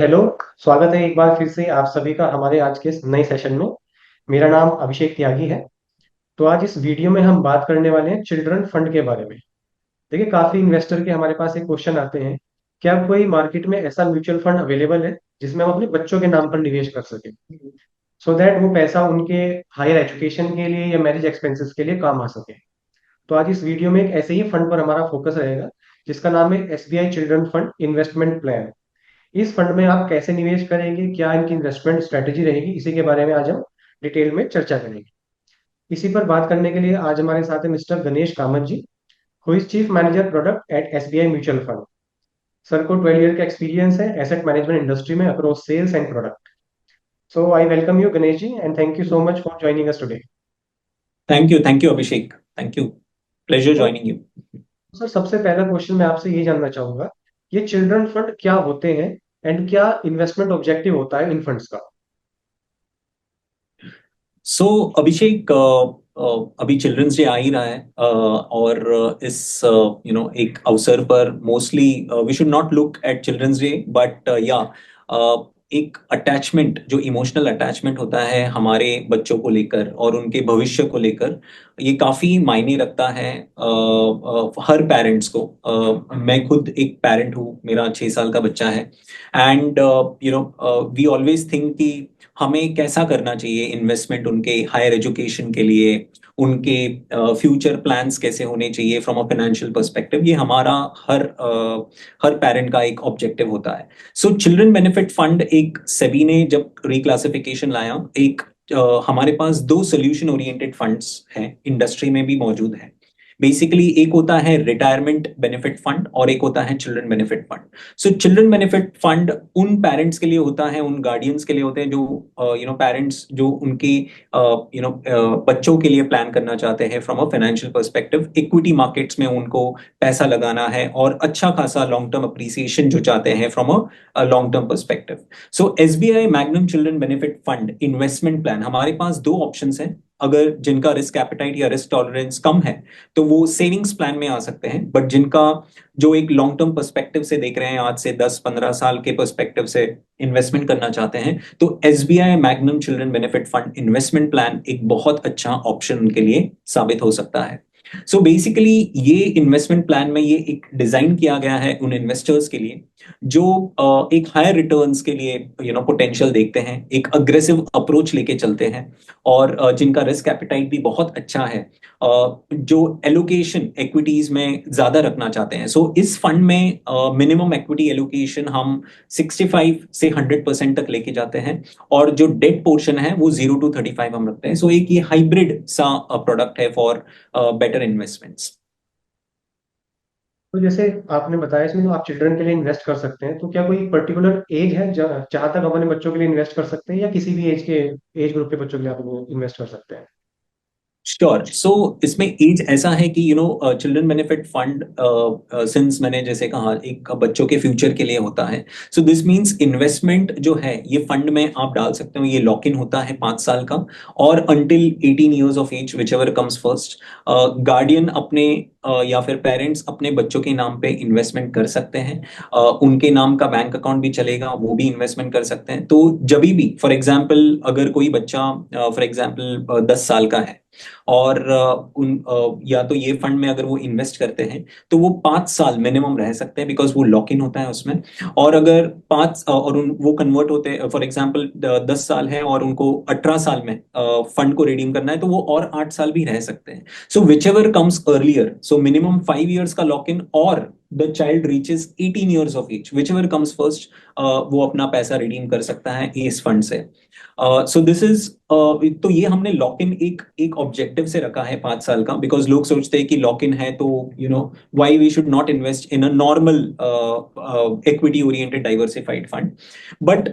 Hello. स्वागत है एक बार फिर से आप सभी का हमारे आज के इस नए सेशन में। मेरा नाम अभिषेक त्यागी है। तो आज इस वीडियो में हम बात करने वाले हैं चिल्ड्रन फंड के बारे में। देखिए, काफी इन्वेस्टर के हमारे पास एक क्वेश्चन आते हैं, क्या कोई मार्केट में ऐसा म्यूचुअल फंड अवेलेबल है जिसमें हम अपने बच्चों के नाम पर निवेश कर सके, सो दैट वो पैसा उनके हायर एजुकेशन के लिए या मैरिज एक्सपेंसेस के लिए काम आ सके। तो आज इस वीडियो में एक ऐसे ही फंड पर हमारा फोकस रहेगा जिसका नाम है SBI children fund investment plan. इस फंड में आप कैसे निवेश करेंगे, क्या इनकी इन्वेस्टमेंट स्ट्रेटेजी रहेगी, इसी के बारे में आज हम डिटेल में चर्चा करेंगे। इसी पर बात करने के लिए आज हमारे साथ है Mister Ganesh Kamath ji, who is chief manager product at SBI mutual fund. Sir को 12 ईयर का एक्सपीरियंस है एसेट मैनेजमेंट इंडस्ट्री में across sales and product. So I welcome you Ganesh ji and thank you so much for joining us today. Thank you Abhishek. Thank you. Pleasure to joining you. Sir, सबसे पहला question मैं आपसे ये जानना चाहूंगा, ये चिल्ड्रन फंड क्या होते हैं एंड क्या इन्वेस्टमेंट ऑब्जेक्टिव होता है इन फंड्स का। सो अभिषेक, अभी चिल्ड्रंस डे आ ही रहा है, और इस एक अवसर पर mostly we should not look at children's day, but या एक अटैचमेंट, जो इमोशनल अटैचमेंट होता है हमारे बच्चों को लेकर और उनके भविष्य को लेकर, ये काफी मायने रखता है हर पेरेंट्स को। मैं खुद एक पेरेंट हूँ, मेरा 6 साल का बच्चा है। एंड वी ऑलवेज थिंक कि हमें कैसा करना चाहिए इन्वेस्टमेंट उनके हायर एजुकेशन के लिए, उनके फ्यूचर प्लान्स कैसे होने चाहिए फ्रॉम अ फाइनेंशियल पर्सपेक्टिव। ये हमारा हर पेरेंट का एक ऑब्जेक्टिव होता है। सो चिल्ड्रन बेनिफिट फंड एक सेबी ने जब रिक्लासिफिकेशन लाया, एक हमारे पास दो सोल्यूशन ओरिएंटेड फंड्स हैं, इंडस्ट्री में भी मौजूद है। बेसिकली एक होता है रिटायरमेंट बेनिफिट फंड और एक होता है children benefit fund. So children benefit fund उन पेरेंट्स के लिए होता है, उन गार्डियंस के लिए होते हैं जो पेरेंट्स जो उनके बच्चों के लिए प्लान करना चाहते हैं from a financial perspective. Equity markets में उनको पैसा लगाना है और अच्छा खासा लॉन्ग टर्म अप्रिसिएशन जो चाहते हैं from a long term perspective. So SBI magnum children benefit fund investment plan, हमारे पास दो ऑप्शंस हैं। अगर जिनका रिस्क एपेटाइट या रिस्क टॉलरेंस कम है तो वो सेविंग्स प्लान में आ सकते हैं, बट जिनका जो एक लॉन्ग टर्म पर्सपेक्टिव से देख रहे हैं, आज से 10-15 साल के पर्सपेक्टिव से इन्वेस्टमेंट करना चाहते हैं, तो SBI magnum children benefit fund investment plan एक बहुत अच्छा ऑप्शन उनके लिए साबित हो सकता है। सो बेसिकली ये इन्वेस्टमेंट प्लान में ये एक डिजाइन किया गया है उन इन्वेस्टर्स के लिए जो एक हायर रिटर्न्स के लिए पोटेंशियल देखते हैं, एक अग्रेसिव अप्रोच लेके चलते हैं, और जिनका रिस्क एपेटाइट भी बहुत अच्छा है, जो एलोकेशन एक्विटीज में ज्यादा रखना चाहते हैं। सो इस फंड में मिनिमम एक्विटी एलोकेशन हम 65 से 100% तक लेके जाते हैं, और जो डेट पोर्शन है वो 0 to 35 हम रखते हैं। सो एक ये हाइब्रिड सा प्रोडक्ट है फॉर बेटर इन्वेस्टमेंट्स। तो जैसे आपने बताया, इसमें तो आप चिल्ड्रन के लिए इन्वेस्ट कर सकते हैं, तो क्या कोई पर्टिकुलर एज है जहां तक हम अपने बच्चों के लिए इन्वेस्ट कर सकते हैं, या किसी भी एज ग्रुप के बच्चों के लिए आप इन्वेस्ट कर सकते हैं। श्योर। सो इसमें एज ऐसा है कि चिल्ड्रन बेनिफिट फंड, सिंस मैंने जैसे कहा, एक बच्चों के फ्यूचर के लिए होता है। सो दिस मींस इन्वेस्टमेंट जो है ये फंड में आप डाल सकते हो, ये लॉक इन होता है 5 साल का, और until 18 years of age, which ever comes first, guardian अपने या फिर पेरेंट्स अपने बच्चों के नाम पे इन्वेस्टमेंट कर सकते हैं। उनके नाम का बैंक अकाउंट भी चलेगा, वो भी इन्वेस्टमेंट कर सकते हैं। तो जब भी फॉर एग्जाम्पल अगर कोई बच्चा फॉर एग्जाम्पल 10 साल का है, और या तो ये फंड में अगर वो इन्वेस्ट करते हैं तो वो 5 साल मिनिमम रह सकते हैं, बिकॉज वो लॉक इन होता है उसमें। और अगर वो कन्वर्ट होते हैं, फॉर एग्जाम्पल 10 साल है और उनको 18 साल में फंड को रिडीम करना है, तो वो और 8 साल भी रह सकते हैं। So which ever comes earlier, so minimum 5 years का लॉक इन, और the child reaches 18 years of age, which ever comes first, वो अपना पैसा रिडीम कर सकता है इस फंड से। सो दिस इज, तो ये हमने लॉक इन एक एक ऑब्जेक्टिव से रखा है 5 साल का, बिकॉज लोग सोचते हैं कि लॉक इन है तो why we should not invest in a normal equity oriented diversified fund. But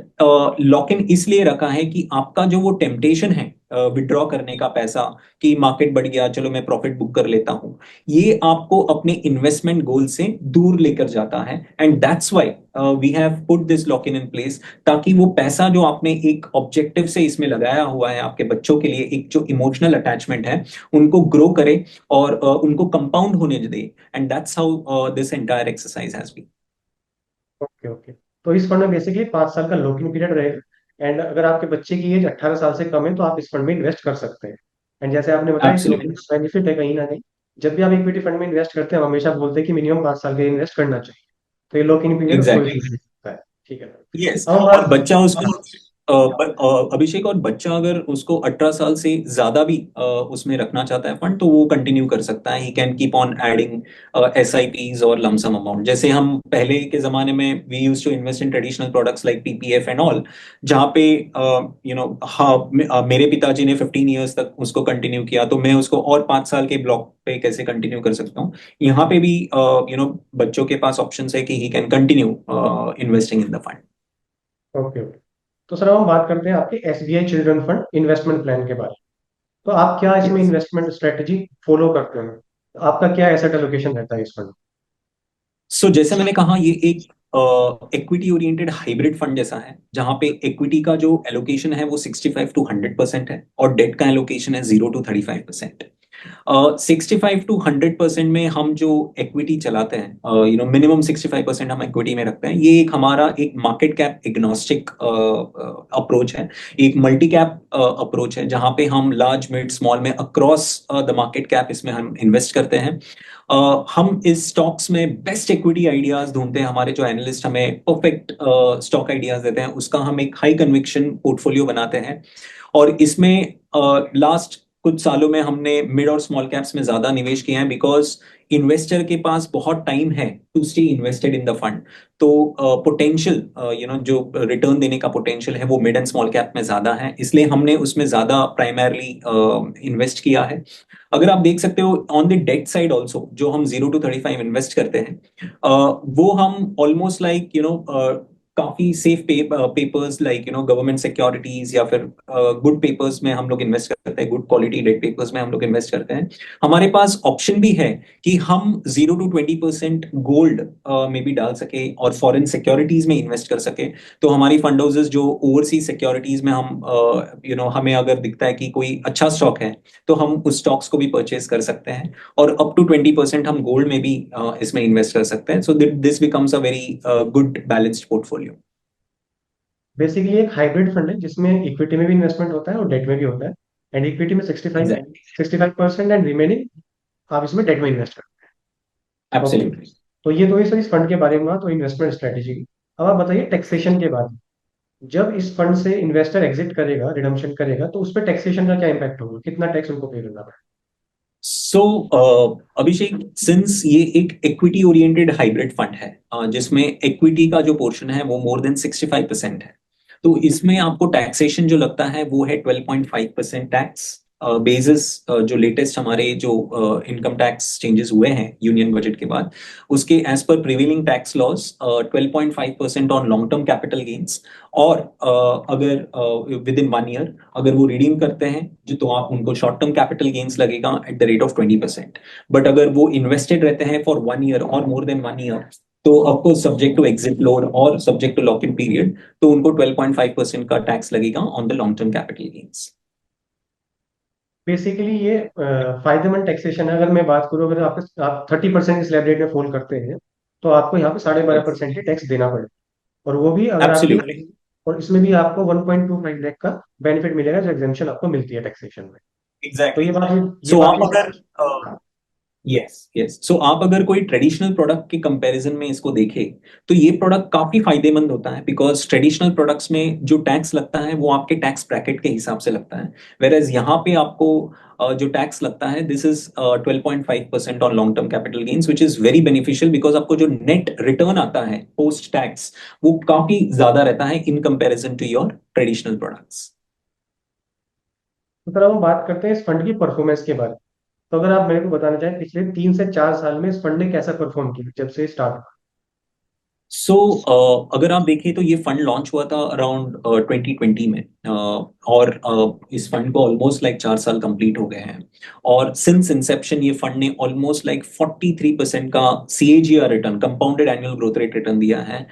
lock in इसलिए रखा है कि आपका जो वो टेम्पटेशन है विड्रॉ करने का पैसा, कि मार्केट बढ़ गया चलो मैं प्रॉफिट बुक कर लेता हूं, ये आपको अपने इन्वेस्टमेंट गोल से दूर लेकर जाता है। And that's why we have put this lock in place, ताकि वो पैसा जो आपने एक ऑब्जेक्टिव से इसमें लगाया हुआ है आपके बच्चों के लिए, एक जो इमोशनल अटैचमेंट है, उनको ग्रो करे और उनको कंपाउंड होने दे। And that's how this entire exercise has been. Okay okay. तो इस फंड में बेसिकली 5 साल का लॉक इन पीरियड रहेगा, एंड अगर आपके बच्चे की एज 18 साल से कम है तो आप इस फंड में इन्वेस्ट कर सकते हैं। एंड जैसे आपने बताया, इस लॉक इन एब्सोल्युटली। का बेनिफिट है कहीं ना कहीं, जब भी आप इक्विटी फंड में इन्वेस्ट करते हैं हम हमेशा बोलते हैं कि मिनिमम 5 साल के लिए इन्वेस्ट करना चाहिए। तो ये लॉक इन पीरियड उसको एग्जैक्टली। इजीली सकता है। ठीक है। यस। अब हम और बात। बच्चा उसको अभिषेक, और बच्चा अगर उसको 18 साल से ज्यादा भी उसमें रखना चाहता है फंड, तो वो कंटिन्यू कर सकता है। He can keep on adding SIPs और लमसम अमाउंट, जैसे हम पहले के जमाने में we used to invest in traditional products like PPF and all, जहाँ पे हाँ मेरे पिताजी ने 15 years तक उसको कंटिन्यू किया, तो मैं उसको और 5 साल के ब्लॉक पे कैसे कंटिन्यू कर सकता हूँ। यहाँ पे भी बच्चों के पास ऑप्शन है कि he can continue investing in the fund. Okay okay. तो सर अब हम बात करते हैं आपके SBI children fund investment plan के बारे में। तो आप क्या इसमें इन्वेस्टमेंट स्ट्रेटजी फॉलो करते हैं? आपका क्या एसेट एलोकेशन रहता है इस फंड? सो जैसे मैंने कहा, ये एक इक्विटी ओरिएंटेड हाइब्रिड फंड जैसा है, जहां पे इक्विटी का जो एलोकेशन है वो 65 to 100% है, और डेट का एलोकेशन है 0 to 35%। 65 to 100% में हम जो इक्विटी चलाते हैं, मिनिमम 65% हम इक्विटी में रखते हैं। ये एक हमारा एक मार्केट कैप एग्नोस्टिक अप्रोच है, एक मल्टी कैप अप्रोच है, जहां पे हम लार्ज मिड स्मॉल में अक्रॉस द मार्केट कैप इसमें हम इन्वेस्ट करते हैं। हम इस स्टॉक्स में बेस्ट इक्विटी आइडियाज ढूंढते हैं। हमारे जो एनालिस्ट हमें परफेक्ट स्टॉक आइडियाज देते हैं, उसका हम एक हाई कन्विक्शन पोर्टफोलियो बनाते हैं। और इसमें लास्ट कुछ सालों में हमने मिड और स्मॉल कैप्स में ज्यादा निवेश किया है, बिकॉज इन्वेस्टर के पास बहुत टाइम है to stay invested in the fund. तो पोटेंशियल जो रिटर्न देने का पोटेंशियल है वो मिड एंड स्मॉल कैप में ज्यादा है, इसलिए हमने उसमें ज्यादा प्राइमरली इन्वेस्ट किया है। अगर आप देख सकते हो on the debt side also, जो हम 0 to 35 इन्वेस्ट करते हैं, वो हम ऑलमोस्ट लाइक काफी safe papers like government securities, या फिर गुड पेपर्स में हम लोग इन्वेस्ट करते हैं, गुड क्वालिटी डेट पेपर्स में हम लोग इन्वेस्ट करते हैं। हमारे पास ऑप्शन भी है कि हम 0 to 20% गोल्ड में भी डाल सके और फॉरेन सिक्योरिटीज में इन्वेस्ट कर सके। तो हमारी फंड हाउसेस जो ओवरसीज सिक्योरिटीज में हम हमें अगर दिखता है कि कोई अच्छा स्टॉक है, तो हम उस स्टॉक्स को भी परचेज कर सकते हैं। और अप टू 20% हम गोल्ड में भी इसमें इन्वेस्ट कर सकते हैं। So this becomes a very good balanced portfolio. Basically एक हाइब्रिड फंड है जिसमें इक्विटी में भी इन्वेस्टमेंट होता है और डेट में भी होता है। एंड इक्विटी में एग्जैक्टली। 65% एंड रिमेनिंग आप इसमें डेट में इन्वेस्ट करते हैं। ओके। एब्सोल्युटली। तो ये तो ही सर इस फंड के बारे में हुआ, तो इन्वेस्टमेंट स्ट्रेटेजी की। अब आप बताइए टैक्सेशन के बारे में। जब इस फंड से इन्वेस्टर एग्जिट करेगा, रिडम्पशन करेगा, तो उस पर टैक्सेशन का क्या इम्पैक्ट होगा, कितना टैक्स उनको पे करना पड़ेगा? सो अभिषेक, सिंस ये एक इक्विटी ओरिएंटेड हाइब्रिड फंड है, जिसमें इक्विटी का जो पोर्शन है वो मोर देन 65% है, तो इसमें आपको टैक्सेशन जो लगता है वो है 12.5% टैक्स बेसिस। जो लेटेस्ट हमारे जो इनकम टैक्स चेंजेस हुए हैं यूनियन बजट के बाद, उसके as per prevailing tax laws 12.5% on long term capital gains. और अगर विद इन 1 year अगर वो रिडीम करते हैं जो, तो आप उनको शॉर्ट टर्म कैपिटल गेन्स लगेगा at the rate of 20%। But अगर वो इन्वेस्टेड रहते हैं फॉर 1 year और मोर देन 1 year, तो of course subject to exit load और subject to lock in period, तो उनको 12.5% का टैक्स लगेगा on the long term capital gains. Basically ये फायदेमंद टैक्सेशन है। अगर मैं बात करूँ, अगर आप 30% स्लैब रेट में फॉल करते हैं तो आपको यहाँ पे 12.5% ही टैक्स देना पड़ेगा। और वो भी अगर आपकी, एब्सोल्युटली। और इसमें भी आपको 1.25 लाख का बेनिफिट मिलेगा जो एग्जेम्पशन आपको मिलती है टैक्सेशन में। तो एग्जैक्टली। ये सो बात आप हुई अगर सर। यस यस, सो आप अगर कोई ट्रेडिशनल प्रोडक्ट के कंपैरिजन में इसको देखें, तो ये प्रोडक्ट काफी फायदेमंद होता है, बिकॉज ट्रेडिशनल प्रोडक्ट्स में जो टैक्स लगता है वो आपके टैक्स ब्रैकेट के हिसाब से लगता है। वेरएज यहाँ पे आपको जो टैक्स लगता है, this is 12.5% on long term capital gains, which is very beneficial, because आपको जो नेट रिटर्न आता है पोस्ट टैक्स, वो काफी ज्यादा रहता है in comparison to your traditional products. तो सर अब हम बात करते हैं इस फंड की परफॉर्मेंस के बारे में। तो अगर आप मेरे को बताना चाहें पिछले 3 से 4 साल में इस फंड ने कैसा परफॉर्म किया जब से स्टार्ट हुआ? सो अगर आप देखें तो ये फंड लॉन्च हुआ था अराउंड 2020 में, और इस फंड को ऑलमोस्ट लाइक 4 साल कंप्लीट हो गए हैं। और सिंस इंसेप्शन ये फंड ने ऑलमोस्ट लाइक 43% का CAGR return, compounded annual growth rate return दिया है।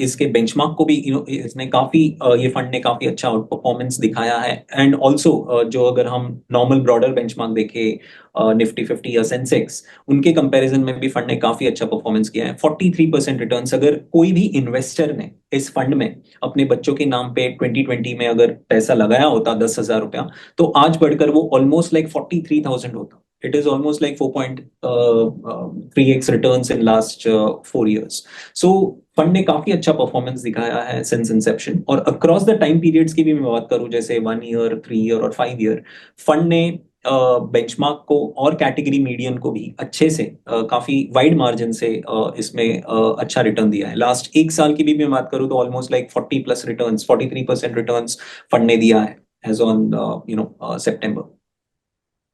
इसके बेंचमार्क को भी इसने काफी ये फंड ने काफी अच्छा आउट परफॉर्मेंस दिखाया है। एंड ऑल्सो जो अगर हम नॉर्मल ब्रॉडर बेंचमार्क देखें, निफ्टी 50 या सेंसेक्स, उनके कंपैरिजन में भी फंड ने काफी अच्छा परफॉर्मेंस किया है। 43% रिटर्न्स अगर कोई भी इन्वेस्टर ने इस फंड में अपने बच्चों के नाम पे 2020 में अगर पैसा लगाया होता 10,000 रुपया, तो आज बढ़कर वो ऑलमोस्ट लाइक 43,000 होता. It is almost like 4.3x returns in last 4 years. So fund ने काफी अच्छा परफॉर्मेंस दिखाया है सिंस इंसेप्शन. और अक्रॉस द टाइम पीरियड्स की भी मैं बात करूं, जैसे 1 ईयर, 3 ईयर और 5 ईयर, फंड ने बेंचमार्क को और कैटेगरी मीडियन को भी अच्छे से काफी वाइड मार्जिन से इसमें अच्छा रिटर्न दिया है. लास्ट 1 साल की भी मैं बात करूं तो almost like 40+ returns, 43% returns fund ने दिया है एज ऑन सितंबर.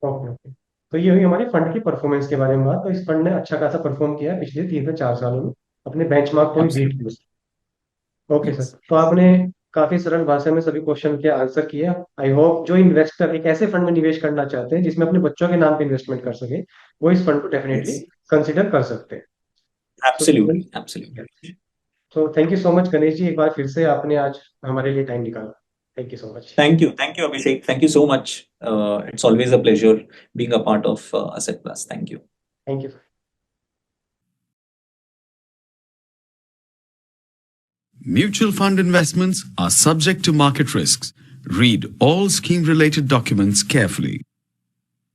ओके ओके, तो ये हुई हमारी फंड की परफॉर्मेंस के बारे में बात. तो इस फंड ने अच्छा खासा परफॉर्म किया है पिछले 3 से 4 सालों में, अपने बेंचमार्क को भी बीट Absolutely. किया. Okay sir, Yes. तो आपने काफी सरल भाषा में सभी क्वेश्चन के आंसर किए. आई होप जो इन्वेस्टर एक ऐसे फंड में निवेश करना चाहते हैं जिसमें अपने बच्चों के नाम पे इन्वेस्टमेंट कर सके, वो इस फंड को डेफिनेटली Yes. कंसिडर कर सकते हैं. Absolutely. Absolutely. So thank you so much Ganesh ji, एक बार फिर से आपने आज हमारे लिए टाइम निकाला. Thank you so much. Thank you. Thank you, Abhishek. Thank you so much. It's always a pleasure being a part of Asset Plus. Thank you. Thank you. Mutual fund investments are subject to market risks. Read all scheme-related documents carefully.